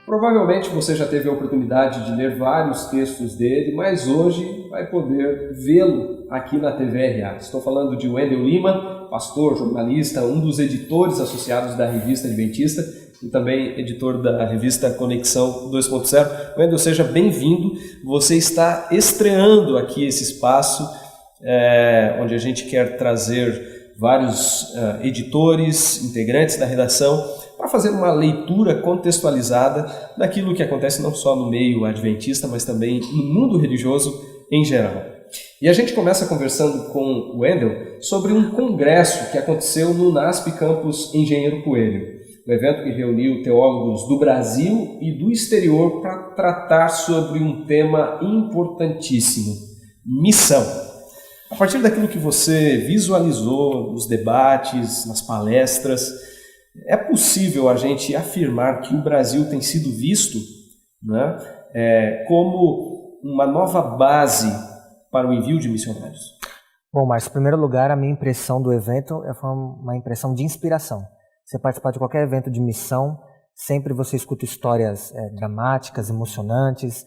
Provavelmente você já teve a oportunidade de ler vários textos dele, mas hoje vai poder vê-lo aqui na TVRA. Estou falando de Wendel Lima, pastor, jornalista, um dos editores associados da Revista Adventista e também editor da revista Conexão 2.0. Wendel, seja bem-vindo. Você está estreando aqui esse espaço onde a gente quer trazer vários editores, integrantes da redação, para fazer uma leitura contextualizada daquilo que acontece não só no meio adventista, mas também no mundo religioso em geral. E a gente começa conversando com o Wendel sobre um congresso que aconteceu no NASP Campus Engenheiro Coelho, um evento que reuniu teólogos do Brasil e do exterior para tratar sobre um tema importantíssimo: missão. A partir daquilo que você visualizou nos debates, nas palestras, é possível a gente afirmar que o Brasil tem sido visto, né, como uma nova base para o envio de missionários? Bom, Márcio, em primeiro lugar, a minha impressão do evento foi uma impressão de inspiração. Você participar de qualquer evento de missão, sempre você escuta histórias dramáticas, emocionantes,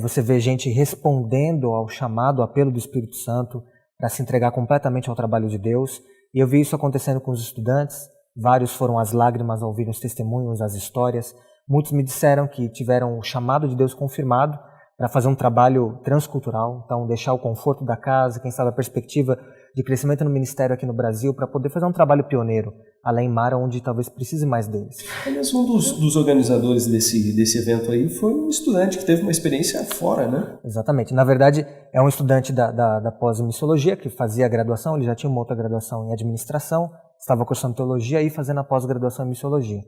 você vê gente respondendo ao chamado, ao apelo do Espírito Santo para se entregar completamente ao trabalho de Deus. E eu vi isso acontecendo com os estudantes. Vários foram às lágrimas ao ouvir os testemunhos, as histórias. Muitos me disseram que tiveram o chamado de Deus confirmado para fazer um trabalho transcultural, então deixar o conforto da casa, quem sabe a perspectiva de crescimento no ministério aqui no Brasil, para poder fazer um trabalho pioneiro, além em mar, onde talvez precise mais deles. Aliás, um dos organizadores desse evento aí foi um estudante que teve uma experiência fora, né? Exatamente. Na verdade, é um estudante da pós-missiologia, que fazia a graduação, ele já tinha uma outra graduação em administração, estava cursando teologia e fazendo a pós-graduação em missiologia.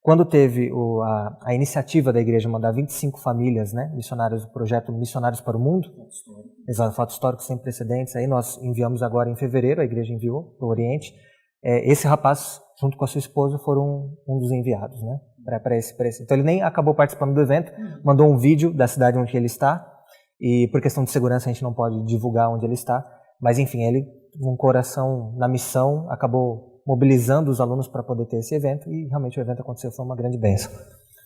Quando teve a iniciativa da igreja mandar 25 famílias, né, missionários, o projeto Missionários para o Mundo, exato, fato histórico sem precedentes, aí nós enviamos agora em fevereiro, a igreja enviou para o Oriente. Esse rapaz, junto com a sua esposa, foram um dos enviados, né, para esse. Então ele nem acabou participando do evento, mandou um vídeo da cidade onde ele está, e por questão de segurança a gente não pode divulgar onde ele está, mas enfim, ele, com um coração na missão, acabou mobilizando os alunos para poder ter esse evento, e realmente o evento aconteceu, foi uma grande bênção.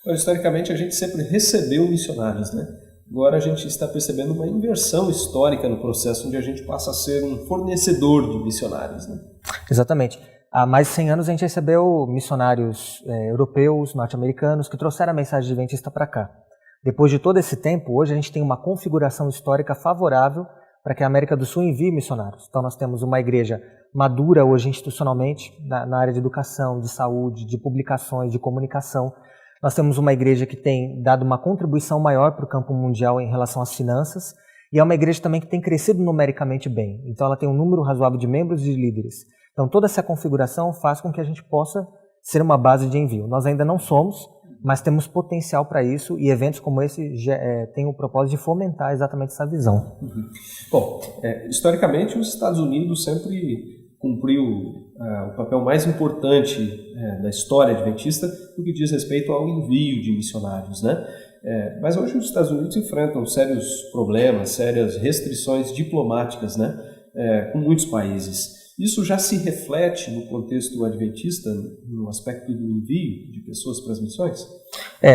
Historicamente a gente sempre recebeu missionários, né? Agora a gente está percebendo uma inversão histórica no processo, onde a gente passa a ser um fornecedor de missionários, né? Exatamente. Há mais de 100 anos a gente recebeu missionários europeus, norte-americanos, que trouxeram a mensagem adventista para cá. Depois de todo esse tempo, hoje a gente tem uma configuração histórica favorável para que a América do Sul envie missionários. Então nós temos uma igreja madura hoje institucionalmente, na área de educação, de saúde, de publicações, de comunicação. Nós temos uma igreja que tem dado uma contribuição maior para o campo mundial em relação às finanças, e é uma igreja também que tem crescido numericamente bem. Então ela tem um número razoável de membros e de líderes. Então toda essa configuração faz com que a gente possa ser uma base de envio. Nós ainda não somos, mas temos potencial para isso, e eventos como esse têm o propósito de fomentar exatamente essa visão. Bom, historicamente os Estados Unidos sempre cumpriu o papel mais importante da história adventista no que diz respeito ao envio de missionários, né? Mas hoje os Estados Unidos enfrentam sérios problemas, sérias restrições diplomáticas, né? Com muitos países. Isso já se reflete no contexto adventista, no aspecto do envio de pessoas para as missões?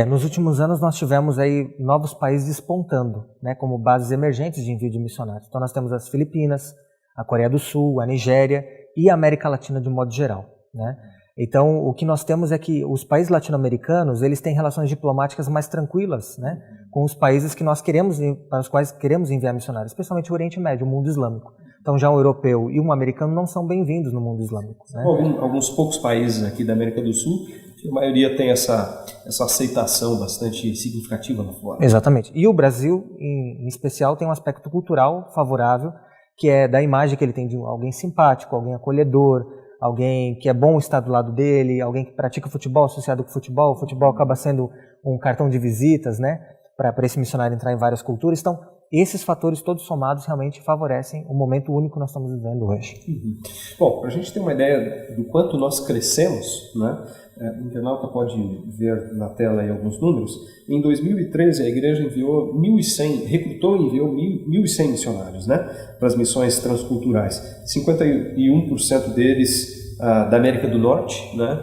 Nos últimos anos nós tivemos aí novos países despontando, né, como bases emergentes de envio de missionários. Então nós temos as Filipinas, a Coreia do Sul, a Nigéria e a América Latina de modo geral, né? Então o que nós temos é que os países latino-americanos, eles têm relações diplomáticas mais tranquilas, né, com os países que para os quais queremos enviar missionários, especialmente o Oriente Médio, o mundo islâmico. Então já um europeu e um americano não são bem-vindos no mundo islâmico, né? Alguns poucos países aqui da América do Sul, a maioria tem essa aceitação bastante significativa lá fora. Exatamente. E o Brasil, em especial, tem um aspecto cultural favorável, que é da imagem que ele tem de alguém simpático, alguém acolhedor, alguém que é bom estar do lado dele, alguém que pratica futebol, associado com futebol. O futebol acaba sendo um cartão de visitas, né, para esse missionário entrar em várias culturas. Então, esses fatores todos somados realmente favorecem o momento único que nós estamos vivendo hoje. Bom, para a gente ter uma ideia do quanto nós crescemos, né, o internauta pode ver na tela aí alguns números. Em 2013, a igreja recrutou e enviou 1.100 missionários, né, para as missões transculturais. 51% deles da América do Norte, né,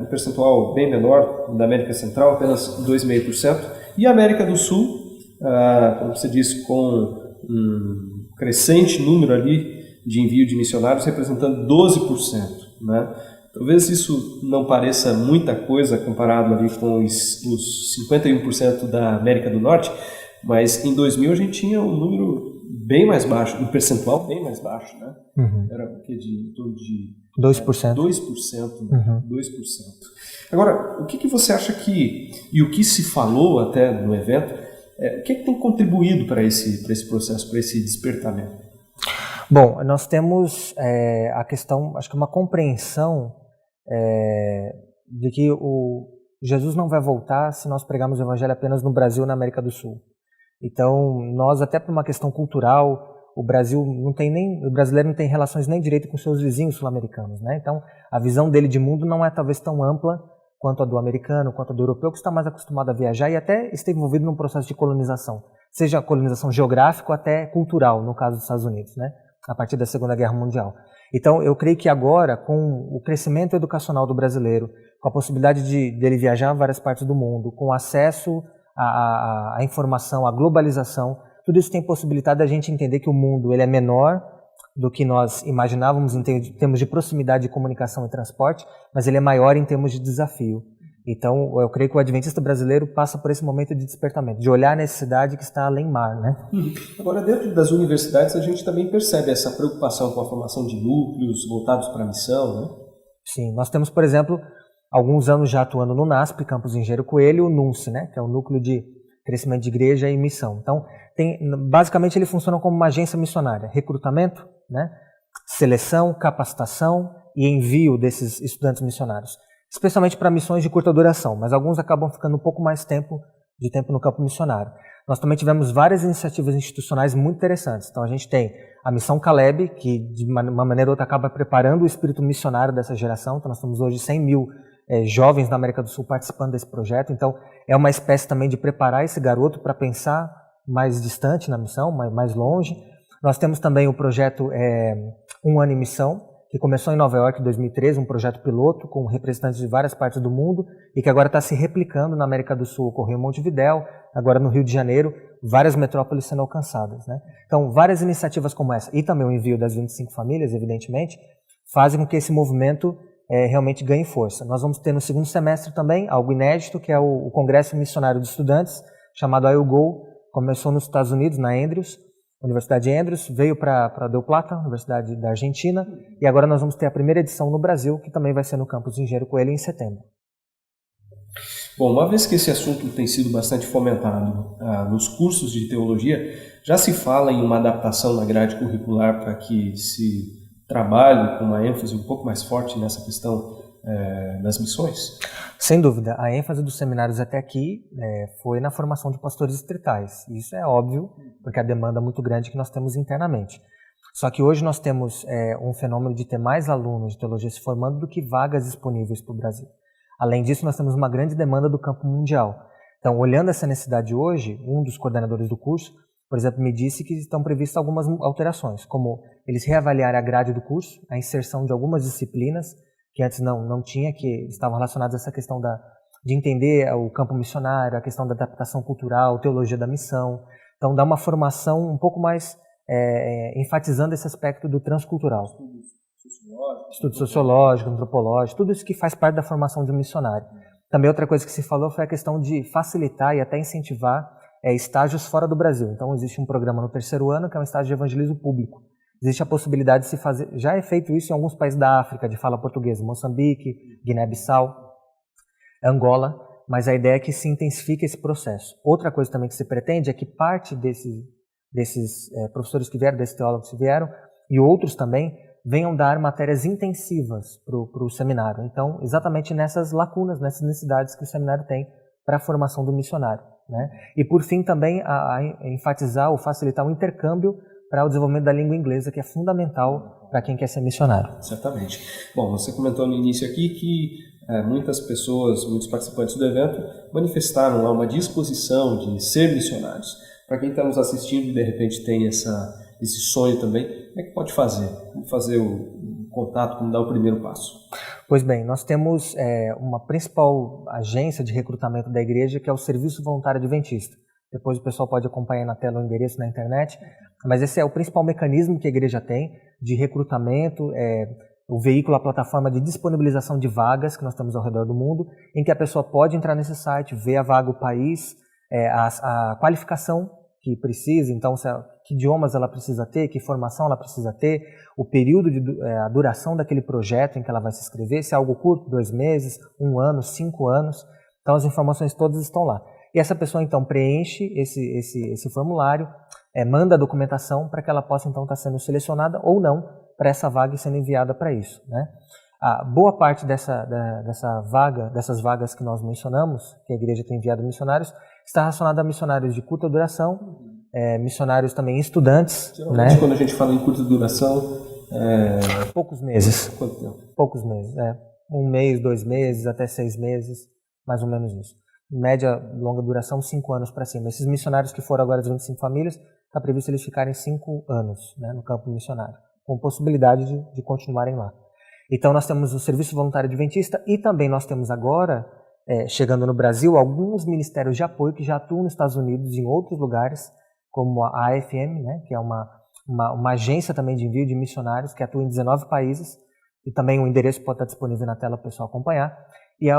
um percentual bem menor da América Central, apenas 2,5%, e a América do Sul, como você disse, com um crescente número ali de envio de missionários, representando 12%, né? Talvez isso não pareça muita coisa comparado ali com os 51% da América do Norte, mas em 2000 a gente tinha um número bem mais baixo, um percentual bem mais baixo, né? Era o que, de em torno de 2%. 2%, né? 2%. Agora, o que você acha e o que se falou até no evento, o que tem contribuído para esse processo, para esse despertamento? Bom, nós temos a questão, acho que uma compreensão de que Jesus não vai voltar se nós pregarmos o Evangelho apenas no Brasil e na América do Sul. Então, nós, até por uma questão cultural, o brasileiro não tem relações nem direito com seus vizinhos sul-americanos, né? Então, a visão dele de mundo não é talvez tão ampla quanto a do americano, quanto a do europeu, que está mais acostumado a viajar e até esteve envolvido num processo de colonização, seja colonização geográfica ou até cultural, no caso dos Estados Unidos, né? A partir da Segunda Guerra Mundial. Então, eu creio que agora, com o crescimento educacional do brasileiro, com a possibilidade dele viajar a várias partes do mundo, com acesso à informação, à globalização, tudo isso tem possibilitado a gente entender que o mundo ele é menor do que nós imaginávamos em termos de proximidade de comunicação e transporte, mas ele é maior em termos de desafio. Então, eu creio que o adventista brasileiro passa por esse momento de despertamento, de olhar a necessidade que está além mar, né? Agora, dentro das universidades, a gente também percebe essa preocupação com a formação de núcleos voltados para a missão, né? Sim, nós temos, por exemplo, alguns anos já atuando no NASP, Campus Engenheiro Coelho, o NUNCE, né? Que é o Núcleo de Crescimento de Igreja e Missão. Então, basicamente, ele funciona como uma agência missionária, recrutamento, né? Seleção, capacitação e envio desses estudantes missionários, especialmente para missões de curta duração, mas alguns acabam ficando um pouco mais de tempo no campo missionário. Nós também tivemos várias iniciativas institucionais muito interessantes. Então a gente tem a Missão Caleb, que de uma maneira ou outra acaba preparando o espírito missionário dessa geração. Então nós temos hoje 100 mil jovens da América do Sul participando desse projeto. Então é uma espécie também de preparar esse garoto para pensar mais distante na missão, mais longe. Nós temos também o projeto Um Ano em Missão, que começou em Nova York em 2013, um projeto piloto com representantes de várias partes do mundo e que agora está se replicando na América do Sul, ocorreu em Montevidéu, agora no Rio de Janeiro, várias metrópoles sendo alcançadas, né? Então, várias iniciativas como essa, e também o envio das 25 famílias, evidentemente, fazem com que esse movimento realmente ganhe força. Nós vamos ter no segundo semestre também algo inédito, que é o Congresso Missionário de Estudantes, chamado IUGO, começou nos Estados Unidos, na Andrews, Universidade de Andrews, veio para Del Plata, Universidade da Argentina, e agora nós vamos ter a primeira edição no Brasil, que também vai ser no campus de Engenheiro Coelho em setembro. Bom, uma vez que esse assunto tem sido bastante fomentado nos cursos de teologia, já se fala em uma adaptação na grade curricular para que se trabalhe com uma ênfase um pouco mais forte nessa questão das missões? Sem dúvida, a ênfase dos seminários até aqui foi na formação de pastores distritais. Isso é óbvio, porque a demanda muito grande que nós temos internamente. Só que hoje nós temos um fenômeno de ter mais alunos de teologia se formando do que vagas disponíveis para o Brasil. Além disso, nós temos uma grande demanda do campo mundial. Então, olhando essa necessidade hoje, um dos coordenadores do curso, por exemplo, me disse que estão previstas algumas alterações, como eles reavaliarem a grade do curso, a inserção de algumas disciplinas que antes não tinha, que estavam relacionadas a essa questão de entender o campo missionário, a questão da adaptação cultural, teologia da missão. Então, dá uma formação um pouco mais enfatizando esse aspecto do transcultural. Estudo sociológico, antropológico, tudo isso que faz parte da formação de um missionário. Também outra coisa que se falou foi a questão de facilitar e até incentivar estágios fora do Brasil. Então, existe um programa no terceiro ano que é um estágio de evangelismo público. Existe a possibilidade de se fazer, já é feito isso em alguns países da África, de fala portuguesa, Moçambique, Guiné-Bissau, Angola, mas a ideia é que se intensifique esse processo. Outra coisa também que se pretende é que parte desses professores que vieram, desses teólogos que vieram, e outros também, venham dar matérias intensivas para o seminário. Então, exatamente nessas lacunas, nessas necessidades que o seminário tem para a formação do missionário, né? E por fim também a enfatizar ou facilitar o intercâmbio para o desenvolvimento da língua inglesa, que é fundamental para quem quer ser missionário. Certamente. Bom, você comentou no início aqui que muitas pessoas, muitos participantes do evento manifestaram lá uma disposição de ser missionários. Para quem está nos assistindo e de repente tem esse sonho também, como é que pode fazer? Como fazer o contato, como dar o primeiro passo? Pois bem, nós temos uma principal agência de recrutamento da igreja, que é o Serviço Voluntário Adventista. Depois o pessoal pode acompanhar na tela o endereço na internet, mas esse é o principal mecanismo que a igreja tem de recrutamento, o veículo, a plataforma de disponibilização de vagas que nós temos ao redor do mundo, em que a pessoa pode entrar nesse site, ver a vaga, o país, a qualificação que precisa, então que idiomas ela precisa ter, que formação ela precisa ter, o período, a duração daquele projeto em que ela vai se inscrever, se é algo curto, 2 meses, 1 ano, 5 anos, então as informações todas estão lá. E essa pessoa então preenche esse formulário, manda a documentação para que ela possa então estar sendo selecionada ou não para essa vaga e sendo enviada para isso, né? A boa parte dessas vagas que nós mencionamos, que a igreja tem enviado missionários, está relacionada a missionários de curta duração, missionários também estudantes. Geralmente, né? Quando a gente fala em curta duração... Poucos meses. Quanto tempo? Poucos meses, 1 mês, 2 meses, até 6 meses, mais ou menos isso. Média, longa duração, 5 anos para cima. Esses missionários que foram agora as 25 famílias, está previsto eles ficarem 5 anos, né, no campo missionário, com possibilidade de continuarem lá. Então nós temos o Serviço Voluntário Adventista e também nós temos agora, chegando no Brasil, alguns ministérios de apoio que já atuam nos Estados Unidos e em outros lugares, como a AFM, né, que é uma agência também de envio de missionários que atua em 19 países, e também o endereço pode estar disponível na tela para o pessoal acompanhar. E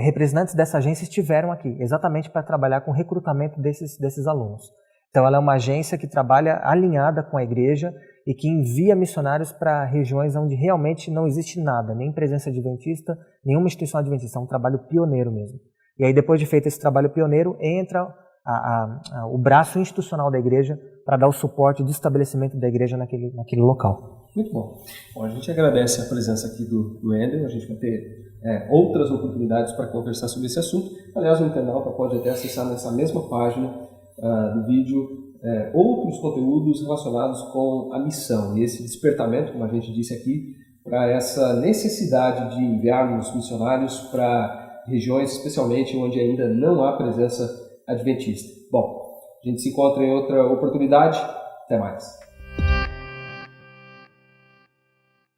representantes dessa agência estiveram aqui, exatamente para trabalhar com o recrutamento desses alunos. Então ela é uma agência que trabalha alinhada com a igreja e que envia missionários para regiões onde realmente não existe nada, nem presença adventista, nenhuma instituição adventista, é um trabalho pioneiro mesmo. E aí depois de feito esse trabalho pioneiro, entra o braço institucional da igreja para dar o suporte de estabelecimento da igreja naquele local. Muito bom. Bom, a gente agradece a presença aqui do Wendel, a gente vai ter outras oportunidades para conversar sobre esse assunto. Aliás, o internauta pode até acessar nessa mesma página do vídeo outros conteúdos relacionados com a missão e esse despertamento, como a gente disse aqui, para essa necessidade de enviarmos missionários para regiões, especialmente onde ainda não há presença adventista. Bom, a gente se encontra em outra oportunidade. Até mais.